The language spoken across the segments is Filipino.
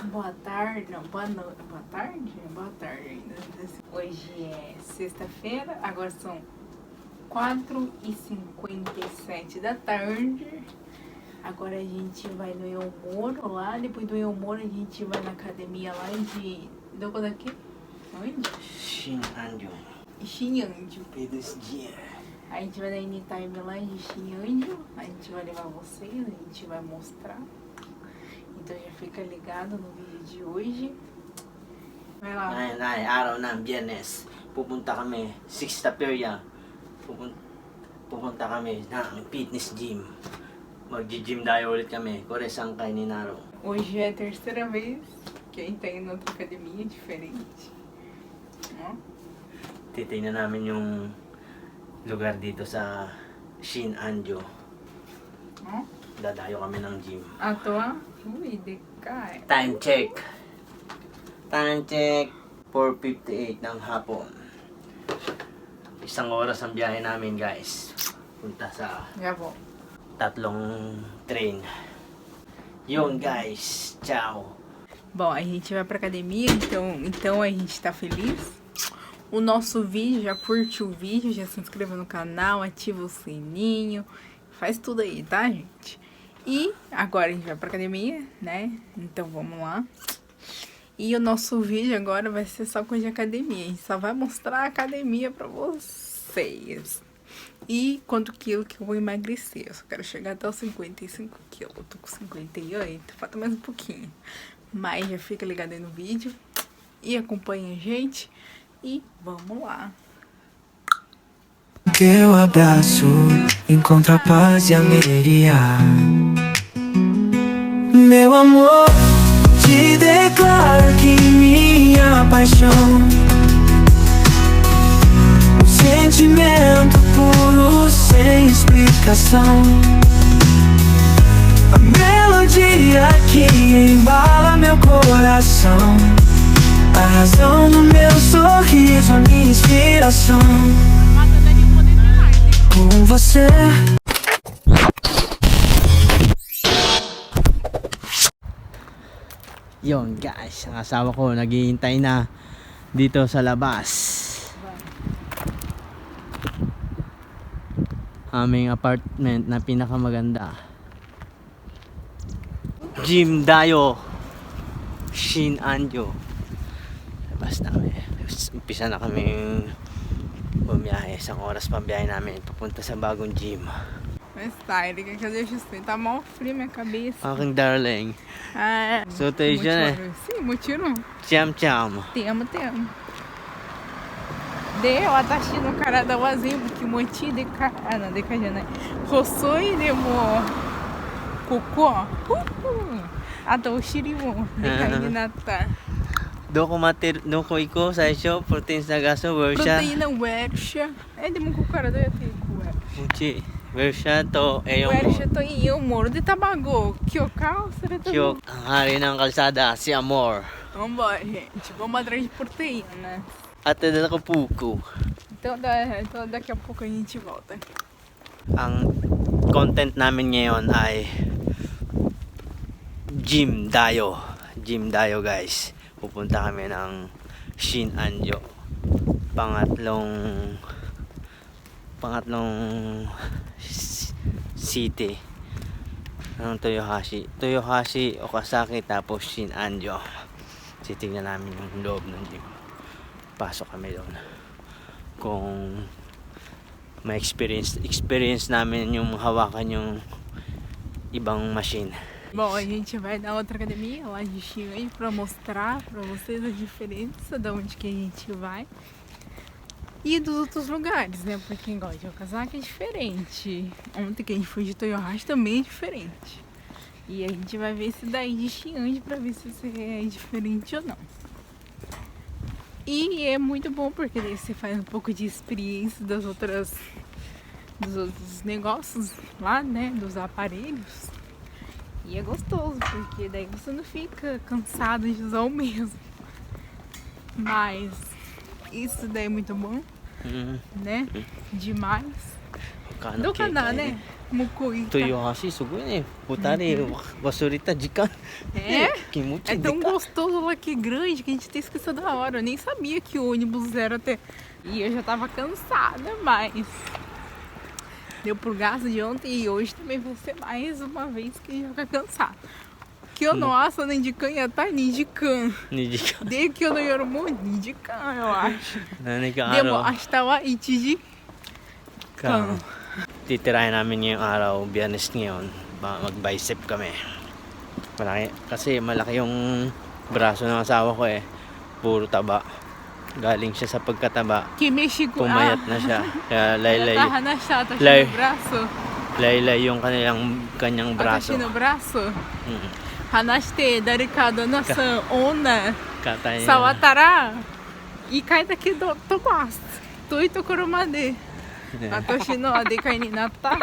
Boa tarde, não, boa noite, boa tarde? Boa tarde ainda. Hoje é sexta-feira, agora são 4h57 da tarde. Agora a gente vai no Elmoro lá, depois do Elmoro a gente vai na academia lá de... Do daqui? Onde? Shinanjo. Shinanjo. Fitness Gym. A gente vai na Anytime lá de Shinanjo, a gente vai levar vocês, a gente vai mostrar. Então já fica ligado no vídeo de hoje. Vai lá. Nay, araw ng Biyernes. Pupunta kami, 6th Tapia. Pupunta kami ng fitness gym. Mag-gym tayo ulit kami. Koresang kay Ninaro. Hoje é a terceira vez que a gente tá indo em outra academia diferente. Ó. Titingnan namin yung lugar dito sa Shinanjo. Ó. Dadayo kami ng gym. Atoa. Ui, dekay. Time check. Time check. 4:58 ng hapon. Isang oras ang biyahe namin, guys. Punta sa Já vou. 3 train. Yun, guys. Ciao. Bom, a gente vai pra academia, então a gente tá feliz. O nosso vídeo, já curte o vídeo, já se inscreva no canal, ativa o sininho, faz tudo aí, tá, gente? E agora a gente vai pra academia, né? Então vamos lá. E o nosso vídeo agora vai ser só coisa de academia. A gente só vai mostrar a academia pra vocês. E quanto quilo que eu vou emagrecer. Eu só quero chegar até os 55 quilos. Eu tô com 58, falta mais um pouquinho. Mas já fica ligado aí no vídeo. E acompanha a gente. E vamos lá. Teu abraço encontra a paz e a alegria. Meu amor, te declaro que minha paixão, um sentimento puro sem explicação, a melodia que embala meu coração, a razão do meu sorriso, a minha inspiração. Com você. Yun, guys. Ang asawa ko naghihintay na dito sa labas. Aming apartment na pinakamaganda. Gym Dayo Shinanjo. Labas na kami. Umpisa na kami bumiyahe. Isang oras pa biyahe namin papunta sa bagong gym. Mas tá, ele quer que eu deixe assim. Tá mal frio minha cabeça. Aking darling. Ah, So tayo dyan eh. Sim, mochiro. Cham cham. Te amo, te amo. Deu, atashi no cara da wazinho, porque monte de cara. Ah, não, de cara, né? Rossoi de mo. Cocô. Ato o shirimo. De cara de nata. Doon ko iko sa show protein sa gaso versa. Proteína Wersha. É de mo cara da yate. Uchi. Versa to Wersha to iyo moro de tabago. Kyokao, será Kyok, ang hari ng kalsada, si Amor. Vambora, gente. Vamos atrás de proteína. At dala ko puko. Então daqui a pouco a gente volta. Ang content namin ngayon ay Gym Dayo. Gym Dayo, guys. Pupunta kami ng Shinanjo. Pangatlong city ng Toyohashi, Okazaki, tapos Shinanjo. Titignan namin yung loob ng gym. Pasok kami doon. Kung ma-experience namin yung hawakan yung ibang machine. Bom, a gente vai na outra academia lá de Xinhai pra mostrar pra vocês a diferença de onde que a gente vai e dos outros lugares, né? Pra quem gosta de Okazaki é diferente. Ontem que a gente foi de Toyohashi também é diferente. E a gente vai ver esse daí de Xinhai pra ver se é diferente ou não. E é muito bom porque daí você faz um pouco de experiência dos outros negócios lá, né? Dos aparelhos. E é gostoso, porque daí você não fica cansado de usar o mesmo. Mas isso daí é muito bom, né? Demais. Do Canadá, né? Mucoita. Tuyo kasi, sugo né. Putari, basurita, jikan. É? Kimuchi, É tão jikan. gostoso lá que grande que a gente tem esquecido da hora. Eu nem sabia que o ônibus era até. E eu já tava cansada, mas deu pro gasto de ontem e hoje também vai ser mais uma vez que a gente vai ficar cansado. Que eu não acho nem de canha, tá? Nem de can. Nijikan. De que eu não ia nem de can, eu acho. Nani ka Demo, araw? hasta wa ichi de can. Titirahin namin ngayong araw, Biyernes ngayon. Mag-bicep kami. Malaki, kasi malaki yung braso ng asawa ko eh. Puro taba. Galing siya sa pagkataba. Kimeshiko. Pumayat na siya. Kaya laylay, Tahan na siya, atashi Lay. no braso. laylay yung kanyang braso. Atashi no braso. Mm. Hanashite, darikado na san, onna. Katay niya. 触ったらいい回だけど飛ばす遠いところまで私のはでかいになった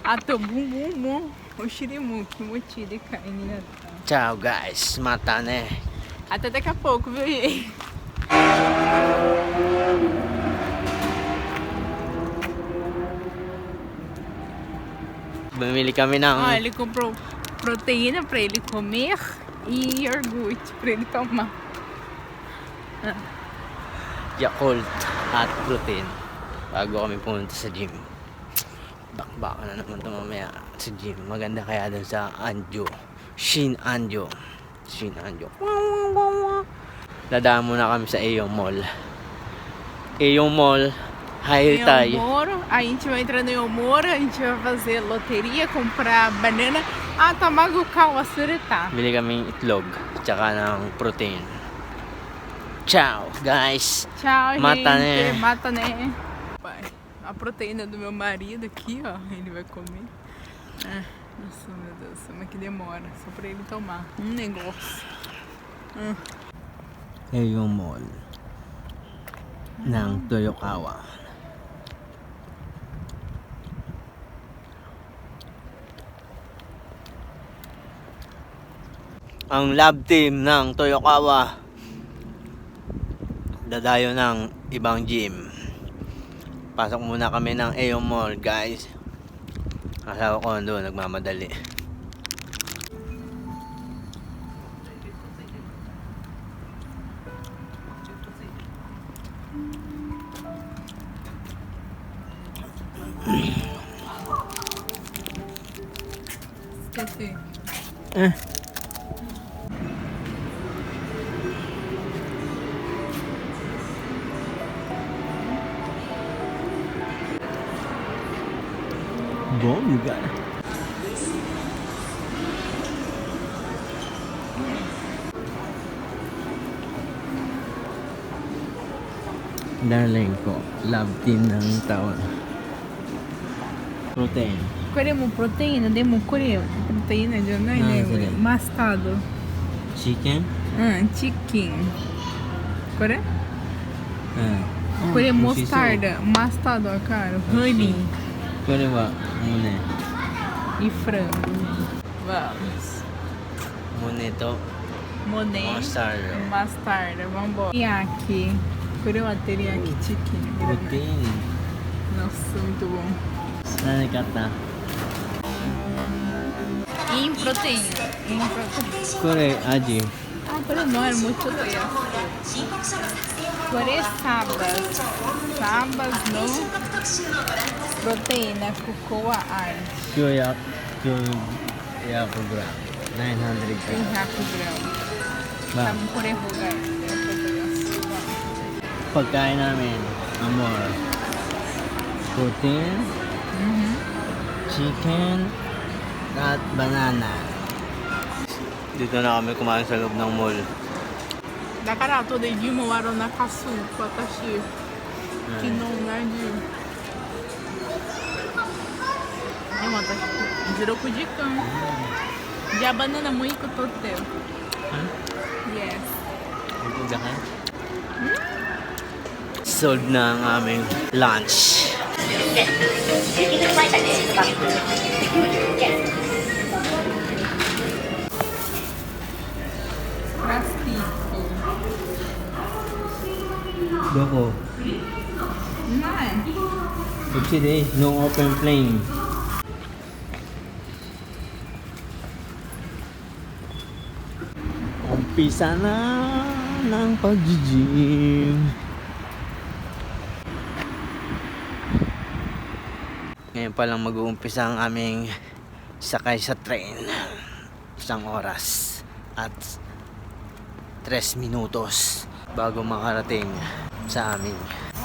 あとブンブンもお尻も気持ちいいでかいになった Ciao guys, mata na eh. até daqui a pouco, viu, gente? Bumili kami ng Ó, ele comprou proteína pra ele comer e iogurte pra ele tomar. Yakult at protein bago kami pumunta sa gym. Bakbaka na naman ito mamaya sa gym. Maganda kaya dun sa Anjo. Shin Anjo. Dadaan muna kami sa Aeon Mall. Aeon Mall, Hayatay. Moro, a gente vai entrar no Yomoro, a gente vai fazer loteria, comprar banana. Ah, tamago kau asureta. Bili kaming itlog tsaka ng protein. Ciao guys! Tchau, Mata, gente. né? Mata, né? Pai, a proteína do meu marido aqui, ó. Ele vai comer. Ah, nossa, meu Deus. Mas que demora. Só pra ele tomar. Negócio. Aeon Mall ng Toyokawa. Ang lab team ng Toyokawa dadayo ng ibang gym. Pasok muna kami ng Aeon Mall, guys. Asawa ko doon nagmamadali. Esqueci. Bongga. Darling ko, love team ng taon. Protein. これもプロテインでもこれプロテインじゃないね。それマスタード。 Chicken? うん、チキン。これ Ah. これモスタード。マスタードはカール。ハニー Kore wa mune. e frango. Vamos. Mune to. Monet. Mostarda. Mostarda. Vambora. Teriyaki. これはテリヤキチキン。 Protein. Nossa, muito bom. Nani kata? Em proteína. Em proteína. Kore aji. Ah, pero não, é muito legal. Kore sabas. Sabas no proteína. Cocoa art. Kyoyak. Kyoyak gram. 900 gram. 100 gramas. Ba? Sabi kore hugay. Pagkain namin, amor. Protein, chicken, at banana. Dito na kami kumain sa loob ng mall. だから後でジム終わるなかす私昨日同じでも私16時間じゃあバナナもう1個取ってよ Yes Sold na ang aming lunch. Prastico Doko. Não é? Today, no open flame. Umpisa na ng pag-gym. Ngayon pa lang mag-uumpisa ang aming sakay sa train. 1 oras at 3 minutos bago makarating sa aming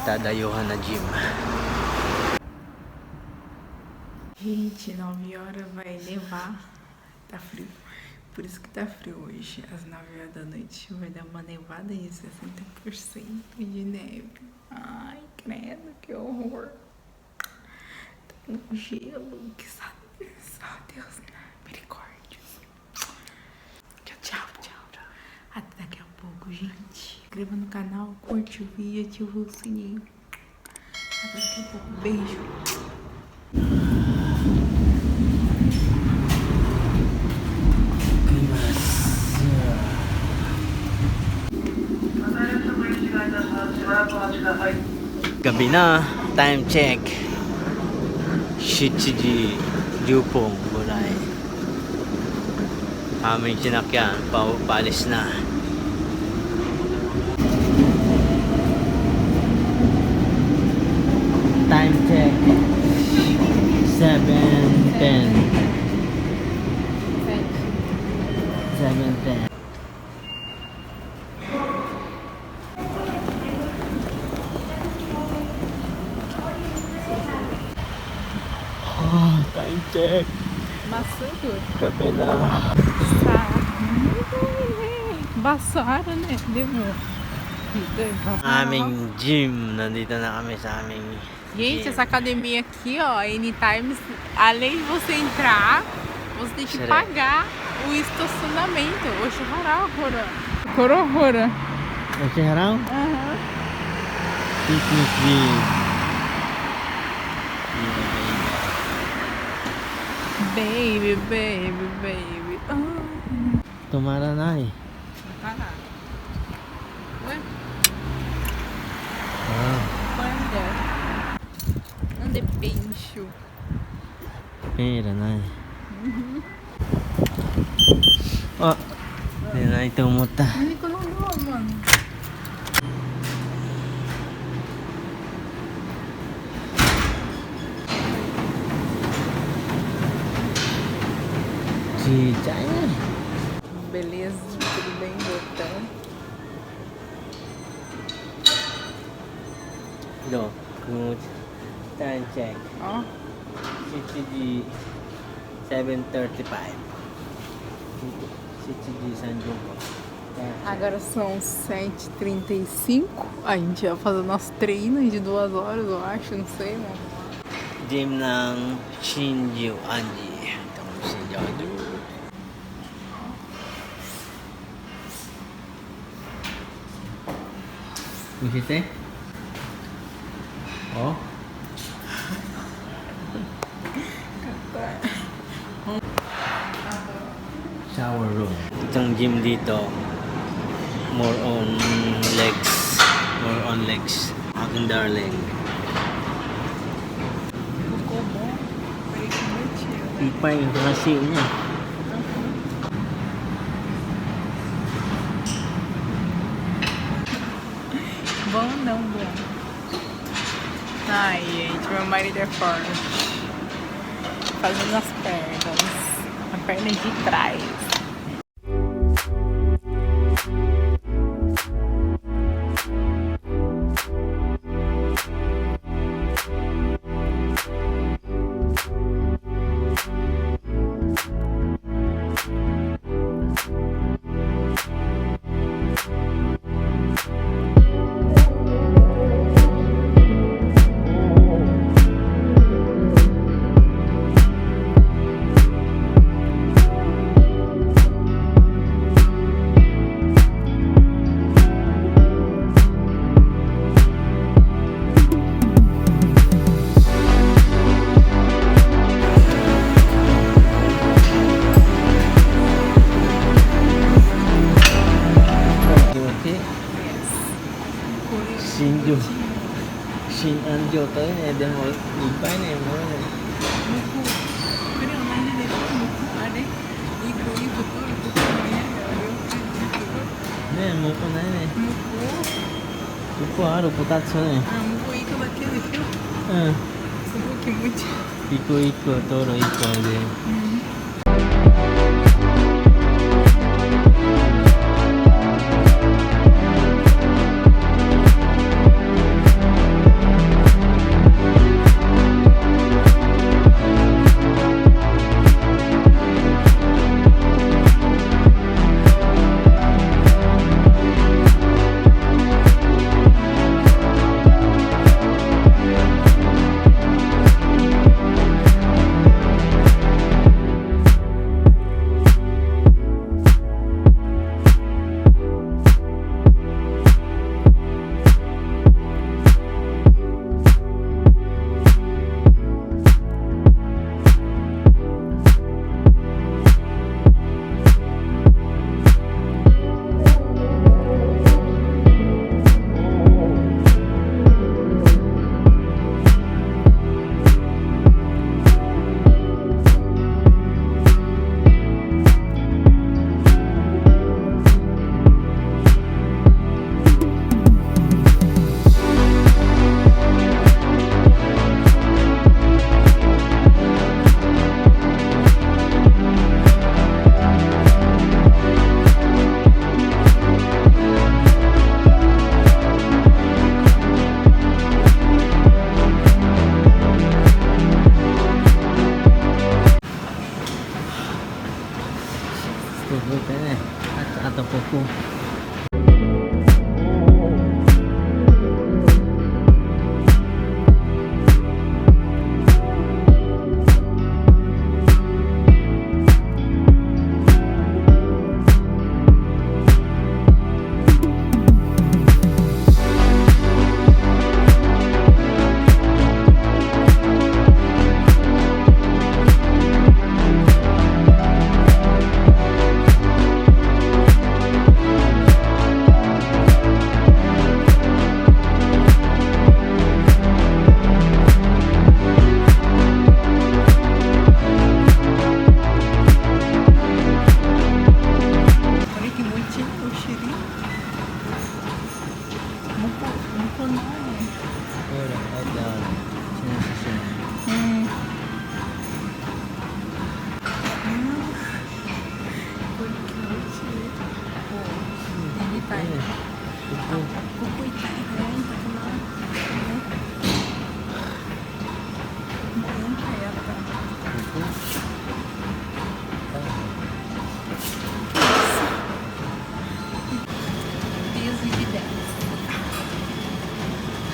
dadayuhan na gym. Gente, 9 horas vai nevar. Tá frio. Por isso que tá frio hoje. Às 9 horas da noite vai dar uma nevada de 60% de neve. Ai, credo, que horror. Tá um gelo. Que só Deus, né? Misericórdia. Tchau, tchau. Até daqui a pouco, gente. Inscreva no canal, curte o vídeo, ativa o sininho. Até daqui a pouco. Beijo. Gabi na, time check. Shichiji, Jupong, Bulay. Aming sinakyan, paalis na. Time check 7:10. 7:10. Time check. Maçudo? Gabi na. Basara, né? Demorou. Aming gym. Nandito na kami sa aming Gente, gym. essa academia aqui, ó, Anytime, além de você entrar, você tem que Será? pagar o estacionamento. Oxe, horror. Horror. Oke, harau? Aham. Fitness gym. Baby. Oh. Tumara na eh. Ué, Ah, olha. Não depende. pera na eh. Oh, hindi na itumuta. Hindi ko lang naman. Si China. Beleza, tudo bem, botão. Do, good. Time check. Ó, CTG 7:35. CTG Sanjungo. agora são 7h35. A gente vai fazer nosso treino de 2 horas, eu acho, não sei, mano. Gym ng Shinju Anji. Itong Shinju Anji. Pusite? Oh? Shower room. Itong gym dito, more on legs. Aking darling. Ficou bom. Foi divertido, né? Ipay yung klase niya. Bom não, bom. Ai, gente, meu marido é forte. Fazendo as pernas. A perna de trás. 신안 좋다네. 데모 이빠이네 뭐. 먹고 그래 엄마한테 먹고 말해. 이거 또 네, 먹고 나네. 먹고 먹고 하루 부탁쳐네. 먹고 이거밖에 못 줘. 응. 그거밖에 못 줘. 이거 도로 이거 이제. Tubutin at pupu.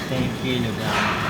Thank you, Lugar.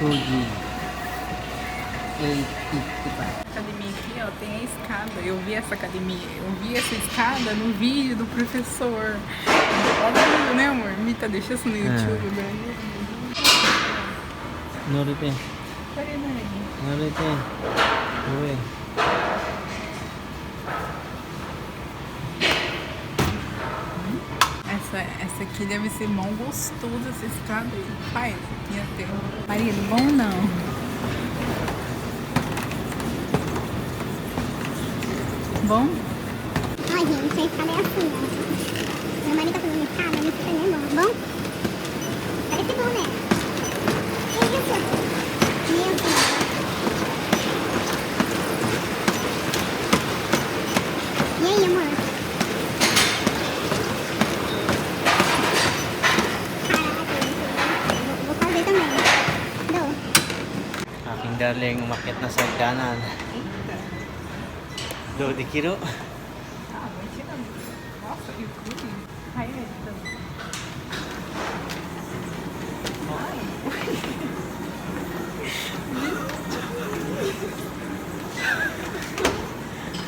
2G 855. Academia aqui, ó, tem a escada. Eu vi essa academia, eu vi essa escada no vídeo do professor. Olha, né, amor? Mita, deixa isso no YouTube, né? Norite. Pare na aí. Norite. Uy. Essa aqui deve ser mão gostosa, essa escada aí. Faz, aqui até. Marido, bom não. Bom? Ai, gente, a escada é assim, ó. Meu marido tá fazendo escada, ele fica nervoso. Bom? Parece bom, né? Que isso? Meu Deus. E aí, amor? Caraca, vou fazer também. Dou. Aking darling umakyat na sa hagdanan. Do di kilo. Ah, vai tirando. Nossa, que cool. Aí, então.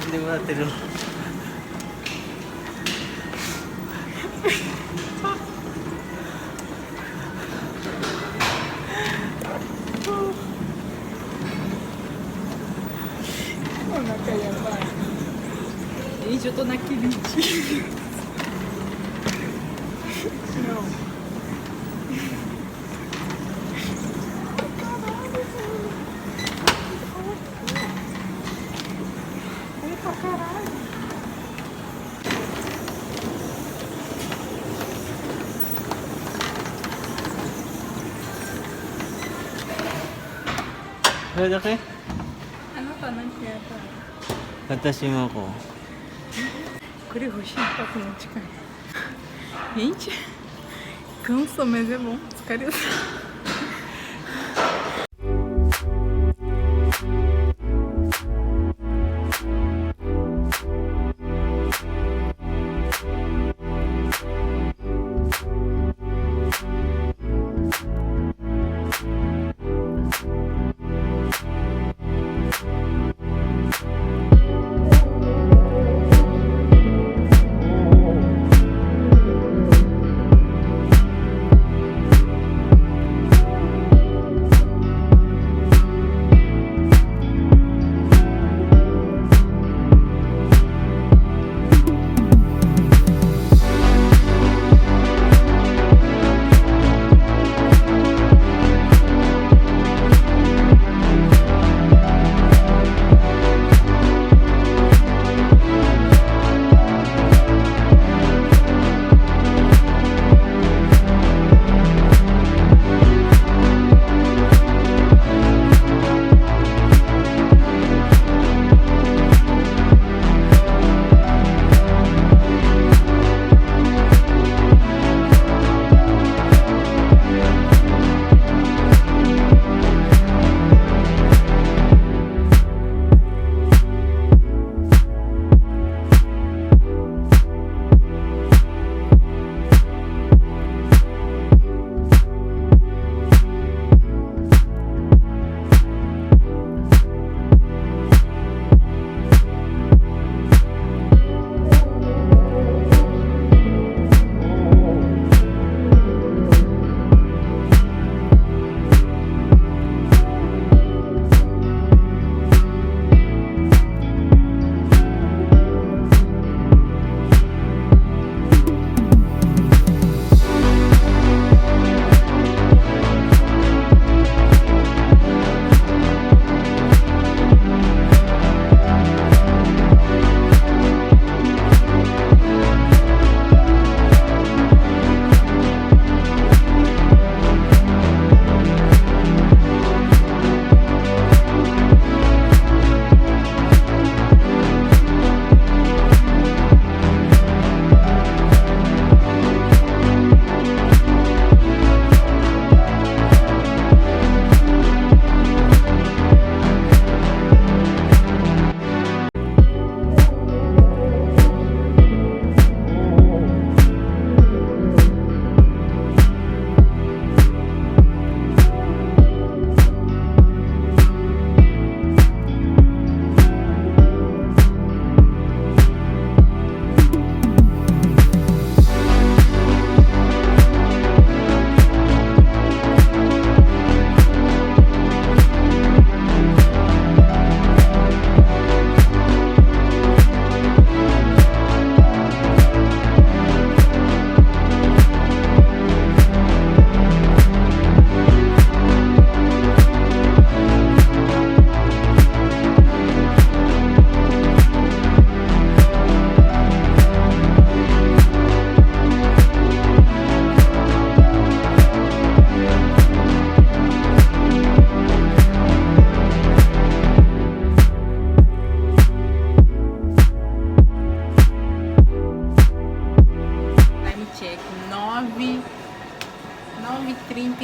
Hindi mo natiro. Olha, Caia, vai. Gente, eu tô naquele dia. Não. Olha pra caralho. Pwede ka? Ano pa nang kaya pa? Katasin mo ko. これ欲しいパクの近い。Gente, cansa, mas é bom. Os caras.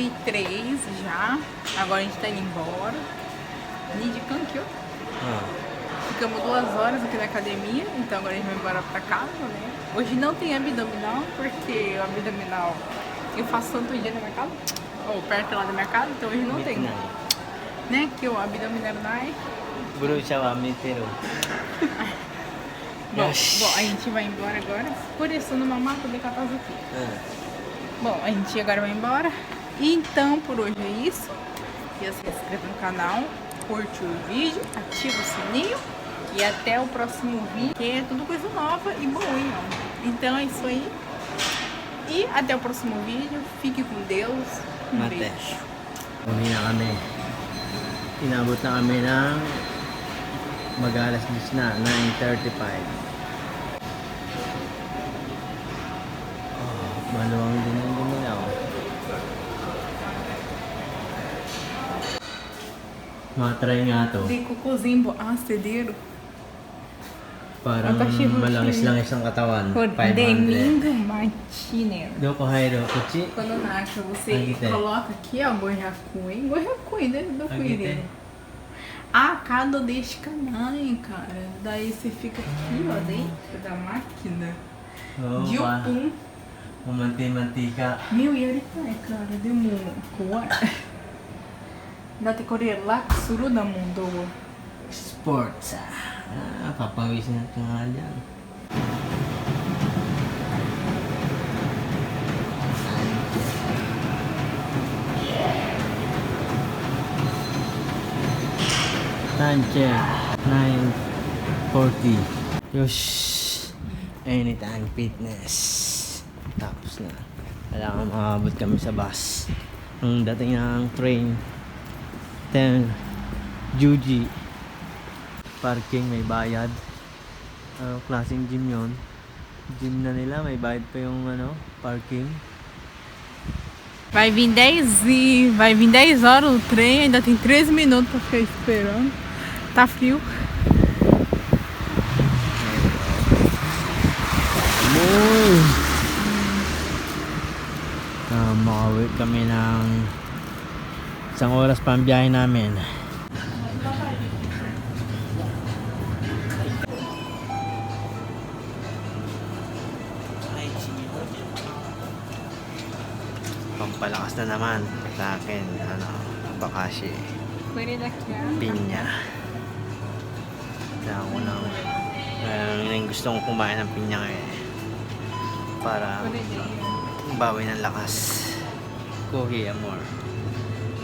1h03 já. Agora a gente tá indo embora. De Cankyo. Ficamos 2 horas aqui na academia, então agora a gente vai embora pra casa, né? Hoje não tem abdominal, porque o abdominal eu faço tanto dia na minha casa, ou perto lá da minha casa, então hoje não tem, né? Que o abdominal não é. Bro, siya mitero. Bom, a gente vai embora agora. Por isso, no mamá, poder catar aqui. Bom, a gente agora vai embora. E então, por hoje é isso. Já se inscreva no canal, curte o vídeo, ativa o sininho. E até o próximo vídeo, que é tudo coisa nova e boa, hein, ó. Então é isso aí. E até o próximo vídeo. Fique com Deus. Beijo. Uwi na kami. Inabot na kami ng mag-alas 10 na, 9:35. Maluwang din ang guminaw. Matry nga to. De cocôzinho acedeiro. Parang malangis-langis ang katawan. 500. Domingo matinero. Doko hairo, kuchi. Quando nasce, você Agite. coloca aqui, ó, goiacui, né? Do Agite. cuireiro. Ah, cada deste canal, cara. Daí você fica aqui, ó, dentro da máquina. Oo, De upum. Umanti-mantika. Meu, e olha aí, cara, deu kuwa. Dati korela, suru da mundo. Sports. Papawis na ito nga dyan. Time check. 9:40. Yosh. Anytime fitness. Tapos na. Kailangan makabot kami sa bus. Nung dating ng train 10 Juji. Parking may bayad. Klaseng gym yon. Gym na nila, may bayad pa yung parking. Vai vir 10 horas o trem, ainda tem 13 minutos pra ficar esperando. Tá frio. Makauwi kami ng 1 oras pa ang biyahe namin. Pampalakas na naman sa akin, bakashi, pinya. Kaya ako nang gusto kong kumain ng pinya ngayon para bawi ng lakas. Kohi, amor.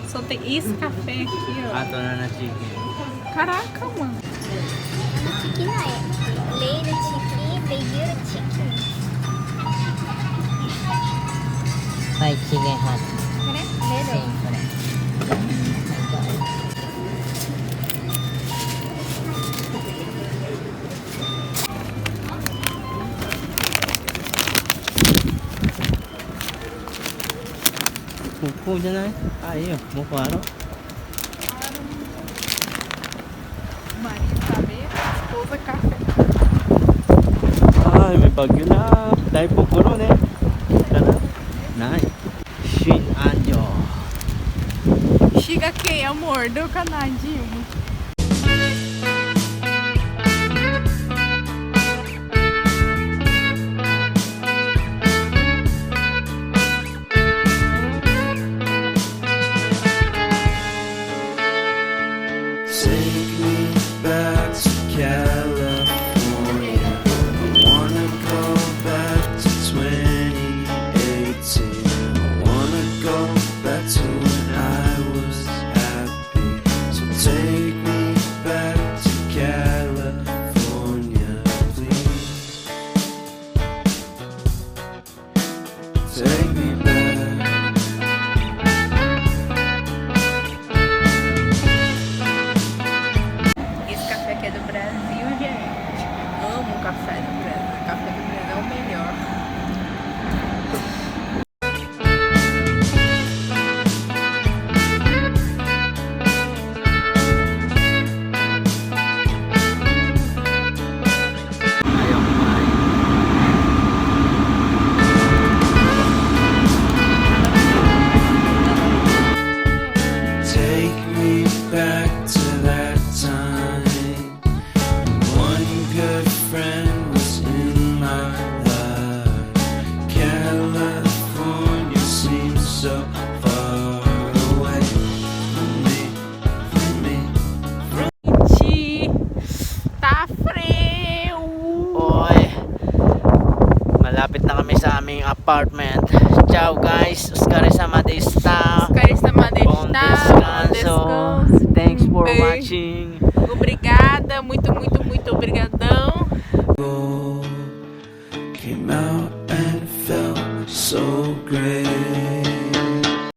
Só tem esse café aqui, ó. Ato na chicken. Caraca, mano. 치킨 아예 레이드 치킨, 베이비 치킨. はいチゲハッ 그래? 레이드. それ Kuko dyan ay. Ayun, mukha Marido saber, esposa café. Ay, may bagyo na. Dahil po puro eh. Tara. Nay. Shin Anjo. Chega aqui, amor, deu canadinho. Take me back to California. I wanna go back to 2018. I wanna go back to when I was happy. So take aming apartment. Ciao guys, oskare sama de sta.